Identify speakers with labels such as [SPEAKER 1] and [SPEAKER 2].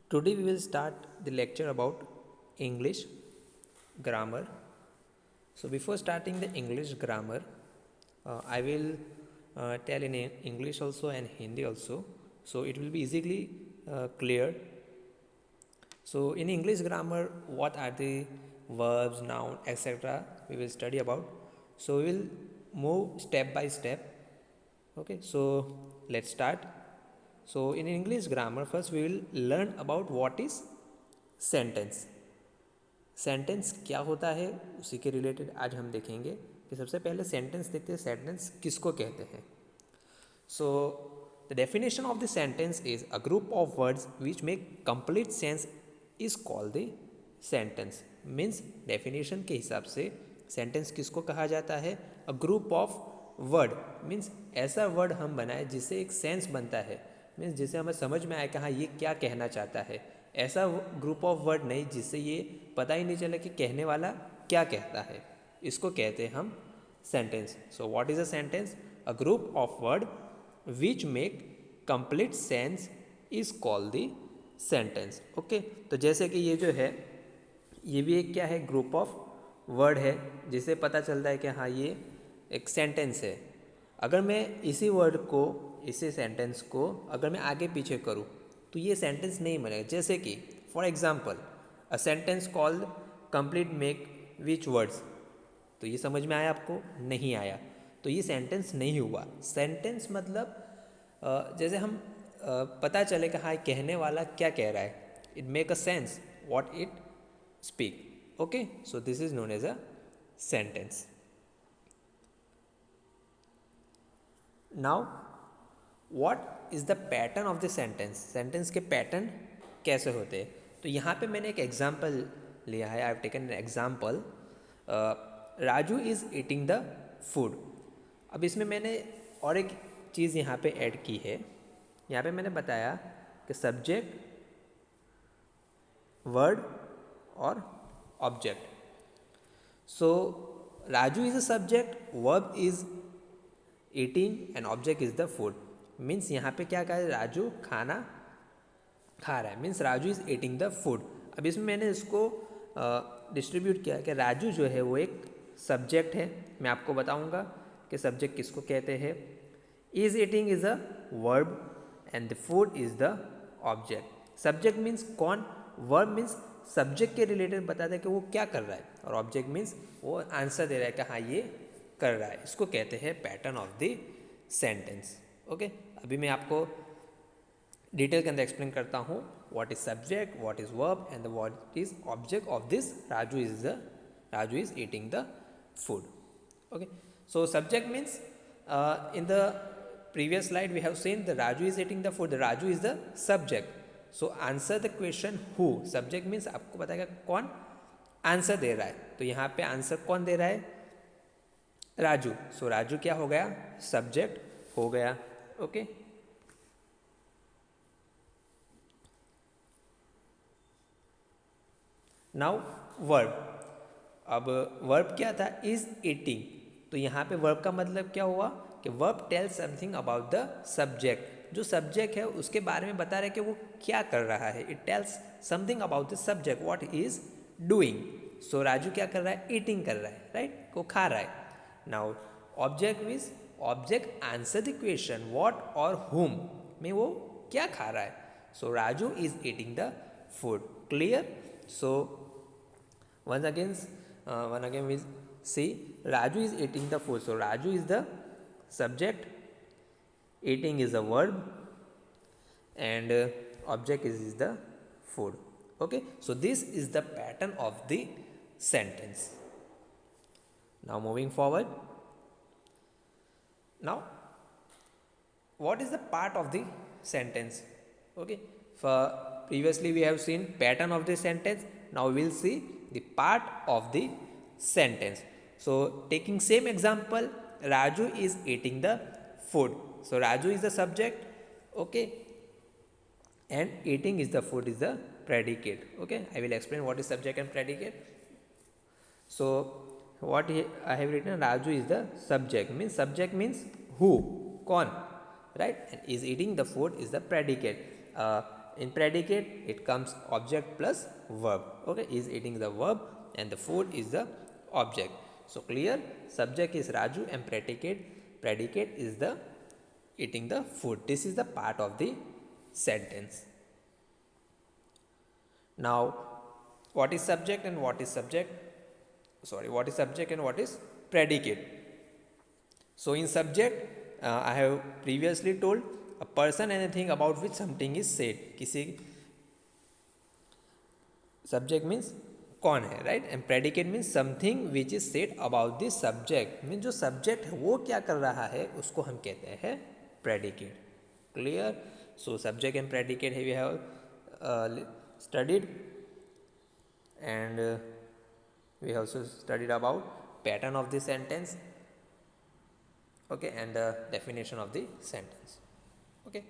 [SPEAKER 1] Today we will start the lecture about English grammar. So before starting the English grammar, I will tell in English also and Hindi also. So it will be easily clear. So in English grammar, what are the verbs, noun, etc. we will study about. So we will move step by step. Okay, so let's start. So in English grammar, first we will learn about what is sentence. Sentence क्या होता है उसी के related आज हम देखेंगे कि सबसे पहले सेंटेंस देखते हैं. सेंटेंस किसको कहते हैं. So the definition of the sentence is a group of words which make complete sense is called the sentence. Means definition के हिसाब से सेंटेंस किसको कहा जाता है. A group of word means ऐसा वर्ड हम बनाए जिससे एक सेंस बनता है. मीन्स जिसे हमें समझ में आए कि हाँ ये क्या कहना चाहता है. ऐसा ग्रुप ऑफ वर्ड नहीं जिससे ये पता ही नहीं चला कि कहने वाला क्या कहता है. इसको कहते हैं हम sentence. So what is a sentence. A group of word which make complete sense is called the sentence. Okay, तो जैसे कि ये जो है ये भी एक क्या है, ग्रुप ऑफ वर्ड है जिससे पता चलता है कि हाँ ये एक सेंटेंस है. अगर मैं इसी वर्ड को, इसी सेंटेंस को अगर मैं आगे पीछे करूँ तो ये सेंटेंस नहीं बनेगा. जैसे कि for example a sentence called complete make which words. तो ये समझ में आया आपको. नहीं आया तो ये सेंटेंस नहीं हुआ. सेंटेंस मतलब जैसे हम पता चले कि हाँ कहने वाला क्या कह रहा है. It make a sense what it speak. Okay, so this is known as a sentence. Now what is the pattern of the sentence. Sentence के पैटर्न कैसे होते हैं. तो यहाँ पे मैंने एक एग्जाम्पल लिया है. I have taken an example. Raju is eating the food. अब इसमें मैंने और एक चीज़ यहाँ पे ऐड की है. यहाँ पे मैंने बताया कि सब्जेक्ट, वर्ड और object. So Raju is a subject, verb is eating and object is the food. Means यहाँ पे क्या कहा है, राजू खाना खा रहा है. Means Raju is eating the food. अब इसमें मैंने इसको डिस्ट्रीब्यूट किया कि राजू जो है वो एक सब्जेक्ट है. मैं आपको बताऊंगा कि सब्जेक्ट किसको कहते हैं. Is eating is a verb and the food is the object. Subject means कौन, वर्ब मीन्स सब्जेक्ट के रिलेटेड बताता है कि वो क्या कर रहा है, और ऑब्जेक्ट मीन्स वो आंसर दे रहा है कि हाँ ये कर रहा है. इसको कहते हैं pattern of the sentence. Okay, अभी मैं आपको डिटेल के अंदर एक्सप्लेन करता हूँ. What is subject, what is verb and what is object of this Raju is eating the food. Okay, so subject means in the previous slide we have seen the Raju is eating the food. The Raju is the subject. So answer the question who. Subject means आपको बताएगा कौन answer दे रहा है. तो यहाँ पे answer कौन दे रहा है, राजू. सो राजू क्या हो गया, सब्जेक्ट हो गया. Okay, now verb. अब वर्ब क्या था, इज ईटिंग. तो यहाँ पे वर्ब का मतलब क्या हुआ कि verb tell something about the subject. जो सब्जेक्ट है उसके बारे में बता रहा है कि वो क्या कर रहा है. It tells something about the subject what is doing. So Raju क्या कर रहा है, ईटिंग कर रहा है, राइट, वो खा रहा है. Now object means object answer the question what और हुम में वो क्या खा रहा है. So Raju is eating the food. Clear. So once again we see Raju is eating the food. So Raju is the subject, eating is a verb, and object is the food. Okay, so this is the pattern of the sentence. Now moving forward. Now what is the part of the sentence. Okay, for previously we have seen pattern of the sentence. Now we will see the part of the sentence. So taking same example, Raju is eating the food. So Raju is the subject, okay, and eating is the food is the predicate. Okay, I will explain what is subject and predicate. So what I have written, Raju is the subject means who, कौन, right, and is eating the food is the predicate. in predicate it comes object plus verb. Okay, is eating the verb and the food is the object. So clear, subject is Raju and predicate is the eating the food. This is the part of the sentence. Now what is subject and what is predicate? So in subject I have previously told a person anything about which something is said. किसी subject means कौन है, right, and predicate means something which is said about this subject, means जो subject है वो क्या कर रहा है उसको हम कहते हैं predicate. Clear. So subject and predicate we have studied, and we have also studied about pattern of the sentence, okay, and the definition of the sentence. Okay.